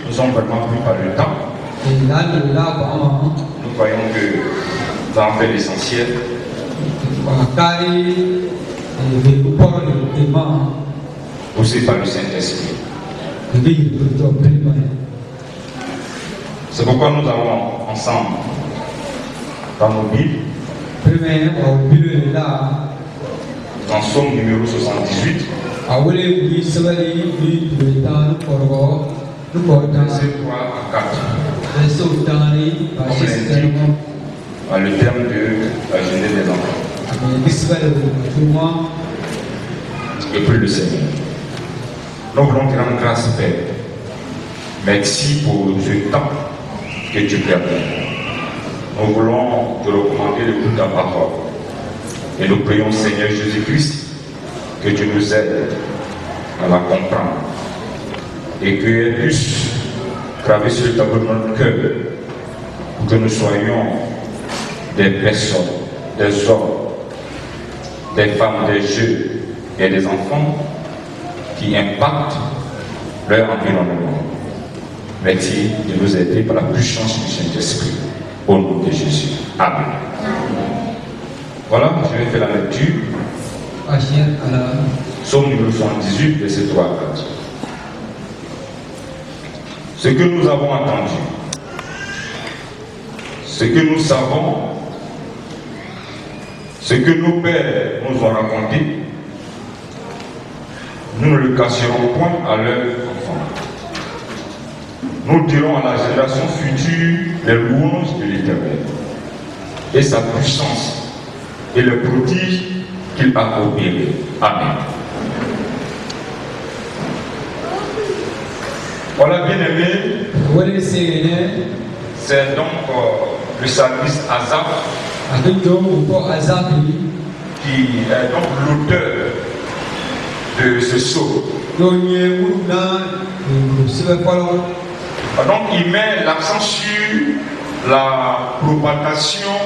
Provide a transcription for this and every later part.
Nous sommes vraiment pris par le temps. Nous croyons que nous avons fait l'essentiel. Poussé par le Saint-Esprit. C'est pourquoi nous allons ensemble dans nos Bibles, dans Psaume numéro 78, verset 3 à 4. Comme l'indique à le terme de la jeunesse des enfants. Et puis le Seigneur. Nous voulons te rendre grâce, Père. Merci pour ce temps que tu permets. Nous voulons te recommander le bout de ta parole. Et nous prions, Seigneur Jésus-Christ, que tu nous aides à la comprendre. Et qu'elle puisse graver sur le tableau de notre cœur pour que nous soyons des personnes, des hommes, des femmes, des jeunes et des enfants qui impactent leur environnement. Merci de nous aider par la puissance du Saint-Esprit. Au nom de Jésus. Amen. Voilà, je vais faire la lecture. Psaume numéro 78, verset 3 à 4. Ce que nous avons entendu, ce que nous savons, ce que nos pères nous ont raconté, nous ne le cacherons point à leurs enfants. Nous dirons à la génération future les louanges de l'Éternel et sa puissance et le prodige qu'il a opéré. Amen. Voilà, bien aimé, c'est donc le service Azaf qui est donc l'auteur de ce psaume. Donc il met l'accent sur la propagation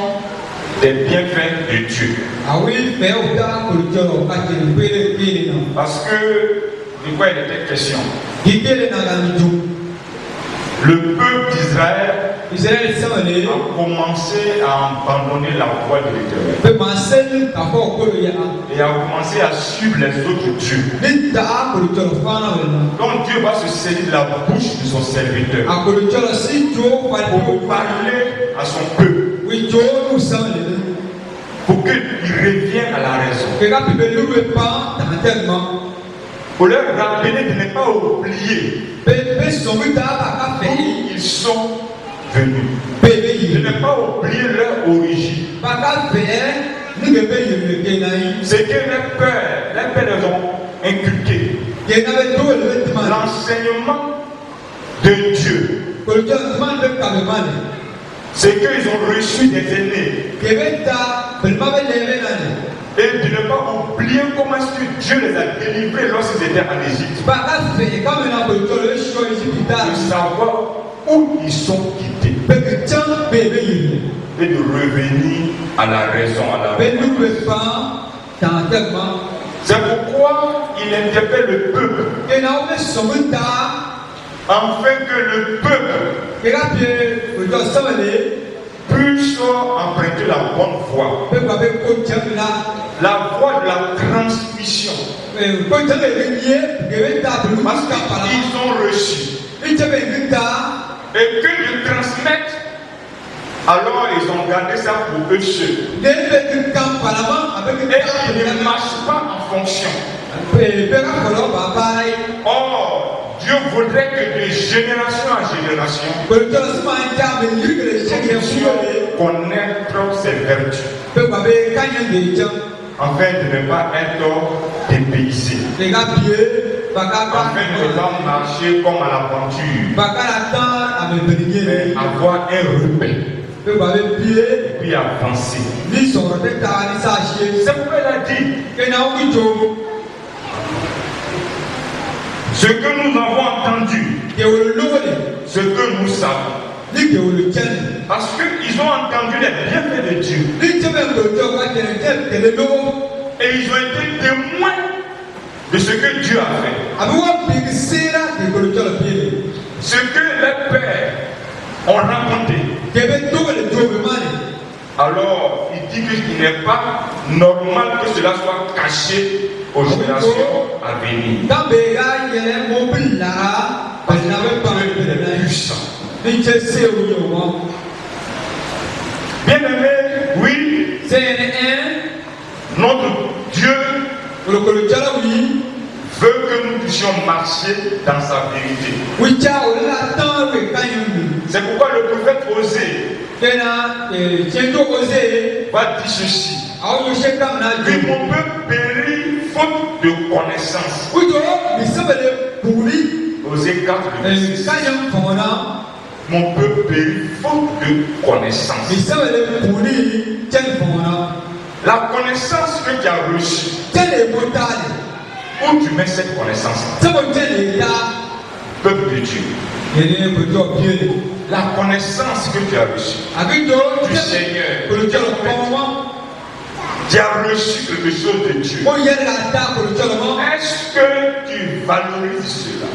des bienfaits de Dieu. Parce que, de quoi il était question? Le peuple d'Israël a commencé à abandonner la voie de l'Éternel et a commencé à suivre les autres dieux. Donc Dieu va se saisir de la bouche de son serviteur pour parler à son peuple, pour qu'il revienne à la raison, pour leur rappeler de ne pas oublier d'où ils sont venus, de ne pas oublier leur origine. C'est que les pères les ont inculqué l'enseignement de Dieu. C'est qu'ils ont reçu des aînés. Et de ne pas oublier comment est-ce que Dieu les a délivrés lorsqu'ils étaient en Égypte. De savoir où ils sont quittés. Et de revenir à la raison, à la raison. C'est pourquoi il interpelle le peuple. Afin que le peuple puisse emprunter la bonne voie. La voie de la transmission. Parce qu'ils ont reçu. Et qu'ils le transmettent, alors ils ont gardé ça pour eux seuls. Et ils ne marchent pas en fonction. Or, Dieu voudrait que de génération en génération, connaître ses vertus, afin de ne pas être dépaysé, afin de ne pas marcher comme à l'aventure, mais avoir un repère, et puis avancer. C'est pourquoi il a dit ce que nous avons entendu, ce que nous savons. Parce qu'ils ont entendu les bienfaits de Dieu. Et ils ont été témoins de ce que Dieu a fait. ont raconté. Alors, il dit qu'il n'est pas normal que cela soit caché aux générations à venir. Bien aimé, oui, notre Dieu veut que nous puissions marcher dans sa vérité. C'est pourquoi le prophète Osée va dire ceci. Que mon peuple périt faute de connaissance. Osée 4, verset 6. Mon peuple périt faute de connaissance. La connaissance que tu as reçue, où tu mets cette connaissance? Peuple de Dieu. La connaissance que tu as reçue du Seigneur, tu as reçu quelque chose de Dieu. Est-ce que tu valorises cela?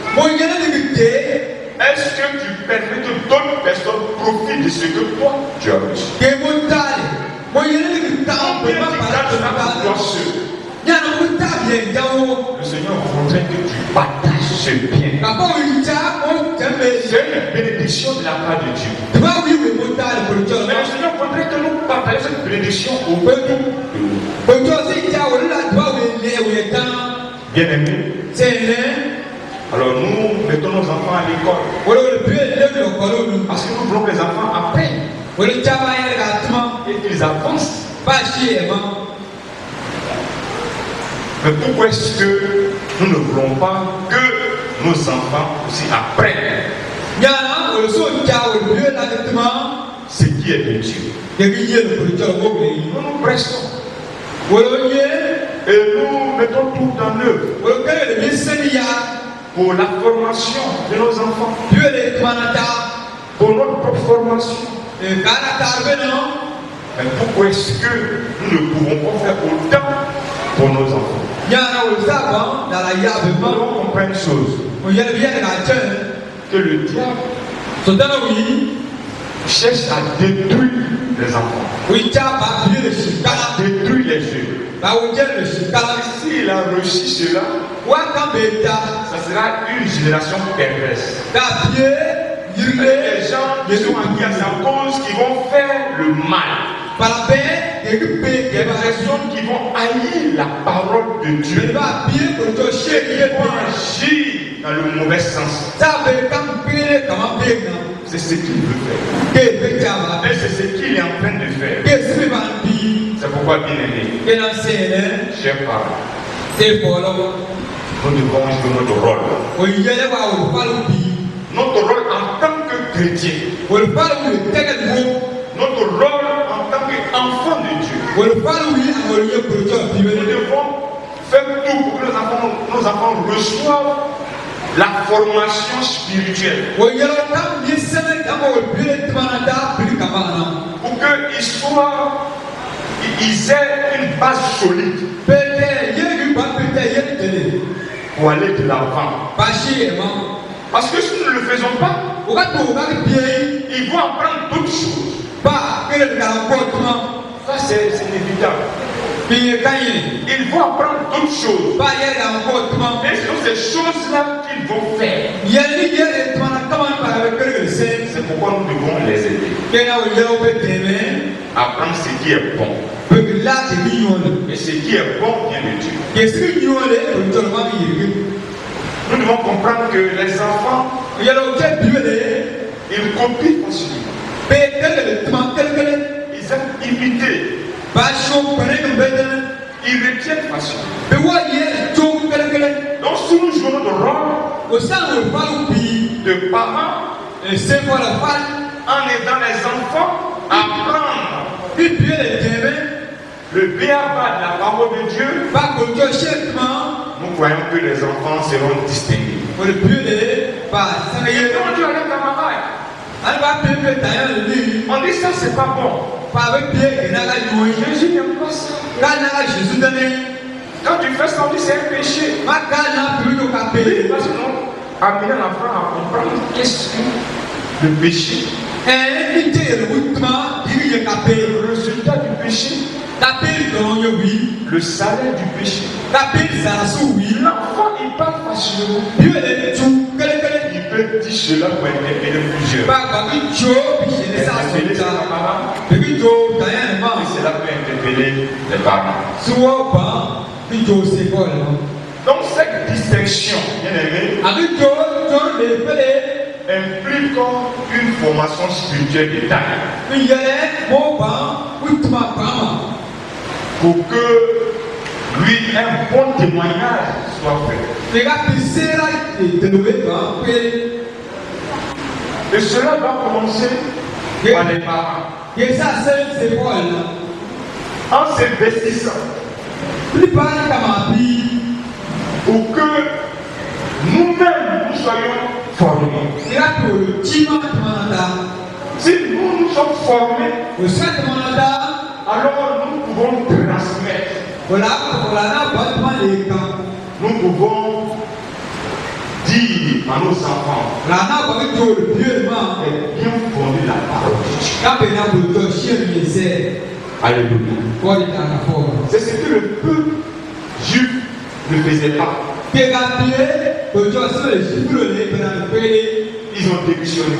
Est-ce que tu permets que d'autres personnes profitent de ce que toi tu as reçu? Le Seigneur voudrait que tu partages ce bien. C'est une bénédiction de la part de Dieu. Mais le Seigneur voudrait que nous partagions cette bénédiction au peuple. Bien aimé. Alors nous mettons nos enfants à l'école. Parce que nous voulons que les enfants apprennent. Et qu'ils avancent. Mais pourquoi est-ce que nous ne voulons pas que nos enfants aussi apprennent ce qui est de Dieu? Nous nous pressons. Et nous mettons tout en œuvre pour la formation de nos enfants, pour notre propre formation. Mais pourquoi est-ce que nous ne pouvons pas faire autant pour nos enfants? Nous devons comprendre une chose, que le diable cherche à détruire les enfants, à détruire les jeunes. S'il a réussi cela, ça sera une génération perverse. Les gens qui sont acquis à sa cause, qui vont faire le mal. Il y a des personnes qui vont haïr la parole de Dieu, qui vont agir dans le mauvais sens. C'est ce qu'il veut faire. Et c'est ce qu'il est en train de faire. C'est pourquoi, bien aimé, chers parents, nous devons jouer notre rôle. Notre rôle en tant que chrétien. Notre rôle en tant qu'enfant de Dieu. Nous devons faire tout pour que nos enfants reçoivent la formation spirituelle. Pour qu'ils aient une base solide pour aller de l'avant. Parce que si nous ne le faisons pas, ils vont apprendre d'autres choses. Ça, c'est inévitable. Ils vont apprendre d'autres choses. Et ce sont ces choses-là qu'ils vont faire. C'est pourquoi nous devons les aider. Apprendre ce qui est bon. Et ce qui est bon vient de Dieu. Nous devons comprendre que les enfants, ils copient facilement. Ils aiment imiter. Ils retiennent facilement. Donc si nous jouons notre rôle de parents, en aidant les enfants à apprendre le béaba de la parole de Dieu, nous croyons que les enfants seront distingués. Et quand tu as les camarades, on dit ça c'est pas bon. Jésus n'aime pas ça. Quand tu fais ça, on dit c'est un péché. Parce que non, amener l'enfant à comprendre qu'est-ce que le péché. Le résultat du péché, le salaire du péché. L'enfant, il parle facilement. Il peut dire cela pour interpeller plusieurs. Interpeller ses camarades. Et cela peut interpeller les parents. Donc cette distinction, bien aimé, implique une formation spirituelle de taille. Pour que lui, un bon témoignage soit fait. Et cela va commencer par les parents. En s'investissant pour que nous-mêmes nous soyons formés. Si nous sommes formés, alors nous pouvons transmettre. Nous pouvons dire à nos enfants et bien fonder la parole de Dieu. Alléluia. C'est ce que le peuple juif ne faisait pas. Ils ont démissionné.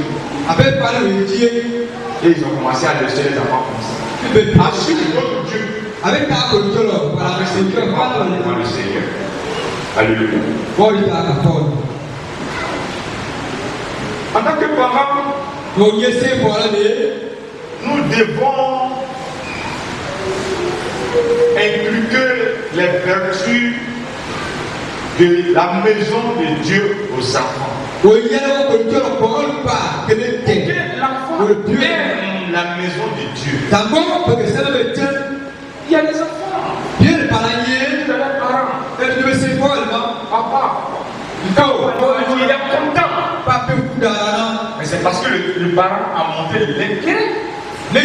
Et ils ont commencé à laisser les enfants comme ça. Ensuite, notre Dieu. Après, c'est Dieu va devant le Seigneur. Alléluia. En tant que parents, nous devons inculquer les vertus de la maison de Dieu aux enfants. Que l'enfant aime la maison de Dieu. Il y a des enfants. Il y a des parents. Papa, il est content. Mais c'est parce que le parent a montré l'intérêt de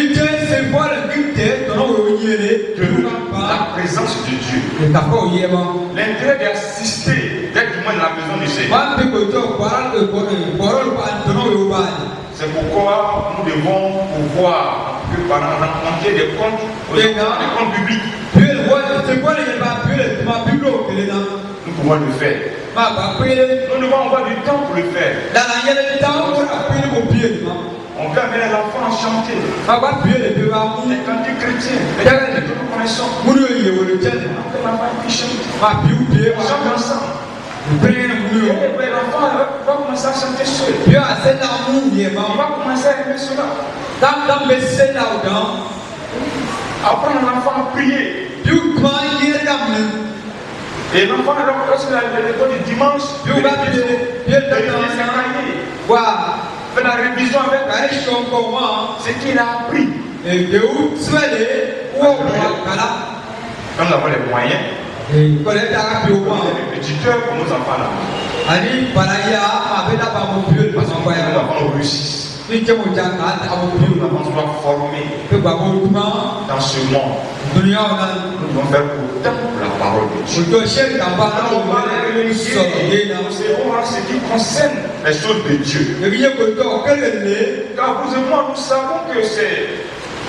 la présence de Dieu. L'intérêt d'assister, d'être du moins dans la maison du Seigneur. C'est pourquoi nous devons pouvoir, que parents, remplir des comptes, des comptes publics. Nous pouvons le faire. Nous devons avoir du temps pour le faire. On peut amener l'enfant à chanter. Les cantiques chrétiens. Les cantiques que nous connaissons. On peut l'enfant qui chante. On chante ensemble. L'enfant va commencer à chanter seul. Il va commencer à aimer cela. Apprendre l'enfant à prier. Et l'enfant, lorsqu'il a l'école du dimanche, il fait la révision avec ce qu'il a appris. Nous avons les moyens. Les répétiteurs pour nos enfants là. Parce que nous avons réussi. Nous devons soient formés dans ce monde. Nous devons faire autant pour la parole de Dieu. Nous serons en ce qui concerne les choses de Dieu. Car vous et moi, nous savons que c'est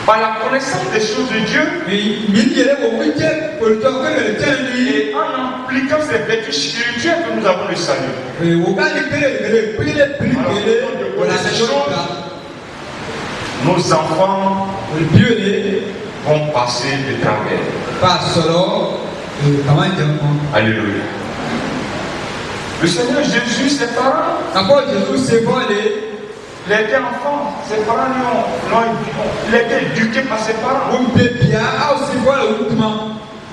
par la connaissance des choses de Dieu et en appliquant ces vertus spirituelles que nous avons le salut. Nos enfants vont passer de travers. Alléluia. Le Seigneur Jésus, ses parents, il était enfant, ses parents il était éduqué par ses parents.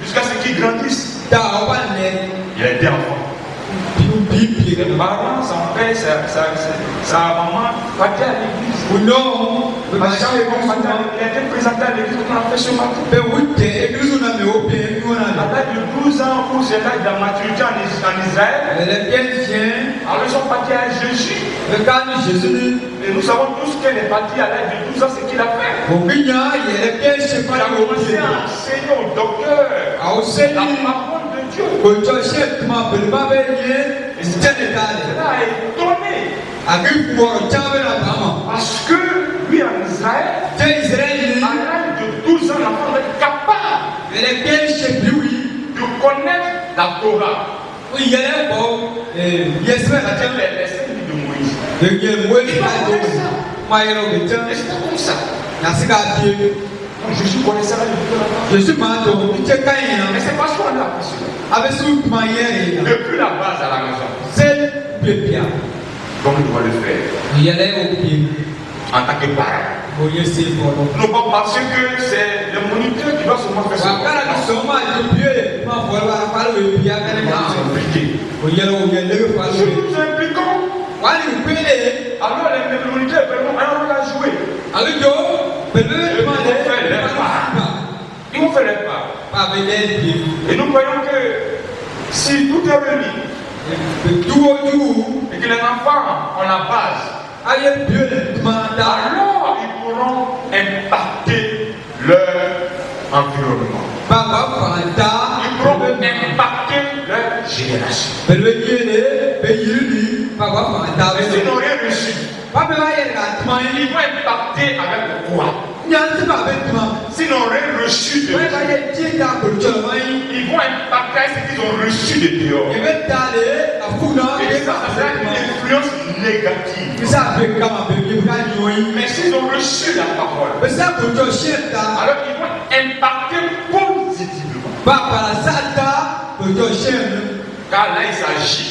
Jusqu'à ce qu'il grandisse. Il était enfant. Ses parents, son père, sa maman partaient à l'église. Il était présenté à l'église qu'on a fait ce matin. À l'âge de 12 ans, où c'est l'âge de la maturité en Israël, alors ils sont partis à Jésus. Et nous savons tous qu'elle est partie à l'âge de 12 ans, ce qu'il a fait. Il a commencé à enseigner aux docteurs la parole de Dieu. Et cela a étonné. Parce que Israël, à l'âge de 12 ans, l'enfant doit être capable de connaître la Torah. C'est-à-dire les scènes de Moïse. Et c'était comme ça. Donc Jésus connaissait la Bible. Mais c'est parce qu'on a appris cela. Depuis la base à la maison. Donc il doit le faire. En tant que parent. Non pas parce que c'est le moniteur qui doit seulement faire ça. Si nous nous impliquons, alors les moniteurs ont un rôle à jouer. Ils vont faire leur part. Et nous voyons que si tout est réuni, et que les enfants ont la base, alors ils pourront impacter leur environnement. Ils pourront impacter leur génération. Et s'ils n'ont rien reçu, ils vont impacter avec le quoi? S'ils n'ont rien reçu de Dieu, ils vont impacter ce qu'ils ont reçu de dehors. Et ça sera une influence négative. Mais s'ils ont reçu la parole, alors ils vont impacter positivement. Car là il s'agit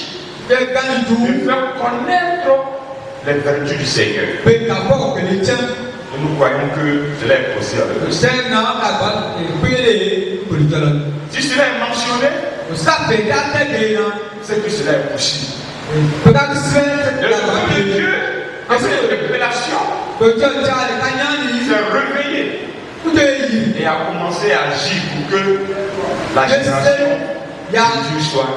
de faire connaître les vertus du Seigneur. Et nous croyons que cela est possible avec eux. Si cela est mentionné, c'est que cela est possible. Le Seigneur de Dieu, dans cette révélation, s'est réveillé et a commencé à agir pour que la génération de Dieu soit.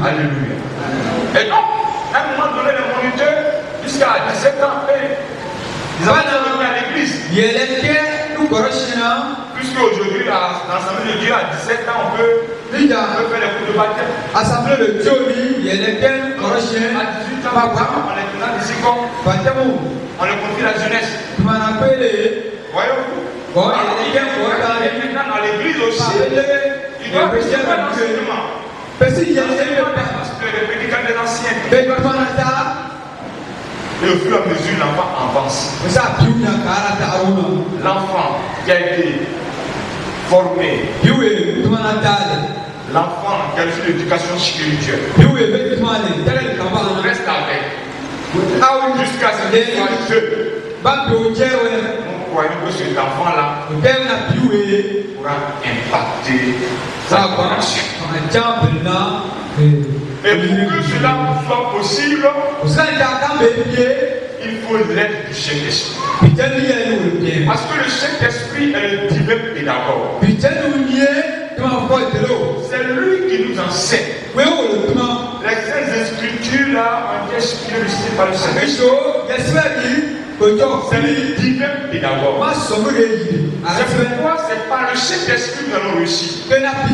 Alléluia. Et donc, à un moment donné, les moniteurs, jusqu'à 17 ans, ils avaient venir à l'église. Puisque aujourd'hui, l'Assemblée de Dieu, à 17 ans, on peut faire les coups de baptême. Assemblée de Dieu, à 18 ans, on est dans ici comme on le confie la jeunesse. Voyez-vous? Maintenant, dans l'église aussi, il doit recevoir l'enseignement. Les prédicants des anciens. Et au fur et à mesure, l'enfant avance. L'enfant qui a été formé. L'enfant qui a reçu l'éducation spirituelle. Reste avec. Jusqu'à ce qu'il soit jeune. Nous croyons que cet enfant-là pourra impacter sa formation. Et pour que cela soit possible, il faut l'aide du Saint-Esprit. Parce que le Saint-Esprit est le divin pédagogue. C'est lui qui nous enseigne. Les Saintes Écritures là ont été inspirées par le Saint-Esprit. C'est le divin pédagogue. C'est pourquoi c'est par le Saint-Esprit que nous allons réussir. Après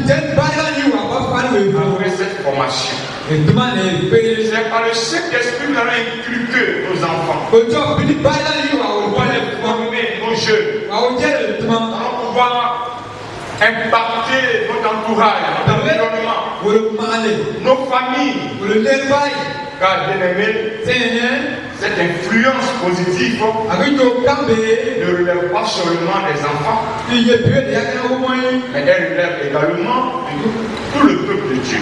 cette formation, c'est par le Saint-Esprit que nous allons inculquer nos enfants. On va les former, nos jeunes. On va pouvoir impacter notre entourage, notre environnement, nos familles. Car bien aimé, cette influence positive ne relève pas seulement des enfants, mais elle relève également de tout le peuple de Dieu.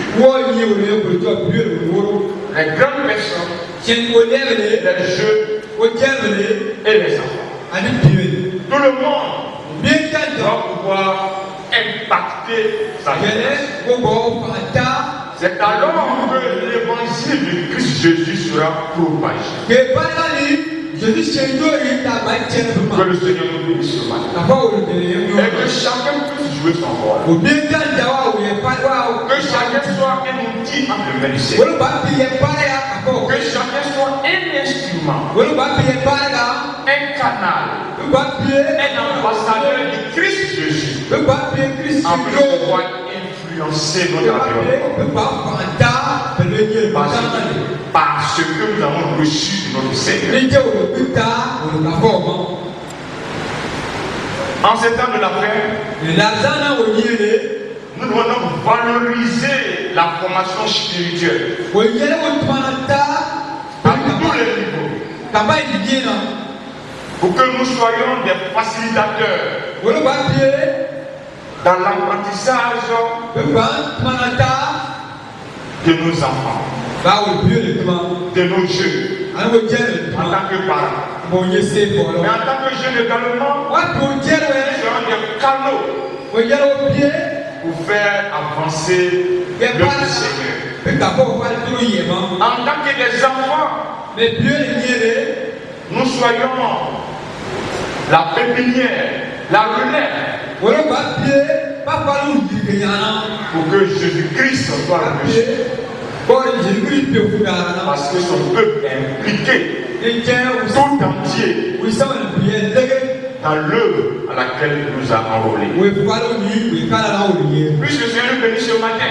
Les grandes personnes, les jeunes et les enfants. Tout le monde doit pouvoir impacter sa jeunesse. C'est alors que l'évangile de Christ Jésus sera propagé. Que le Seigneur nous bénisse ce matin. Et que chacun puisse jouer son rôle. Que chacun soit un outil entre les mains du Seigneur. Que chacun soit un instrument, un canal, un ambassadeur de Christ Jésus. En plus de pouvoir influencer notre environnement. Parce que nous avons reçu de notre Seigneur. En ces temps de la paix, nous devons donc valoriser la formation spirituelle à tous les niveaux. Pour que nous soyons des facilitateurs dans l'apprentissage de nos enfants, de nos jeunes, en tant que parents. Mais en tant que jeunes également, nous serons des canaux pour faire avancer le Seigneur. En tant que des enfants, nous soyons la pépinière, la relève, pour que Jésus-Christ soit reçu. Parce que son peuple est impliqué tout entier dans l'œuvre à laquelle il nous a enrôlés. Puisque le Seigneur nous bénit ce matin,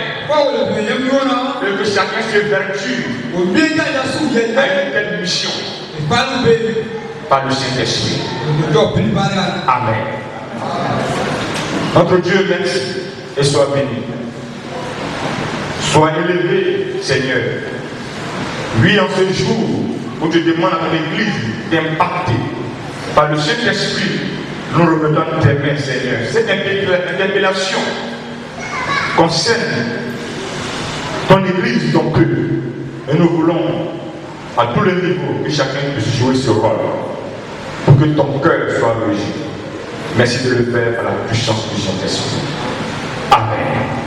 et que chacun se vertue à une telle mission par le Saint-Esprit. Amen. Notre Dieu, merci et sois béni. Sois élevé, Seigneur. Oui, en ce jour où tu demandes à ton Église d'impacter par le Saint-Esprit, nous remettons tes mains, Seigneur. Cette interpellation concerne ton Église, ton peuple. Et nous voulons, à tous les niveaux, que chacun puisse jouer ce rôle pour que ton cœur soit régi. Merci de le faire par la puissance du Saint-Esprit. Amen.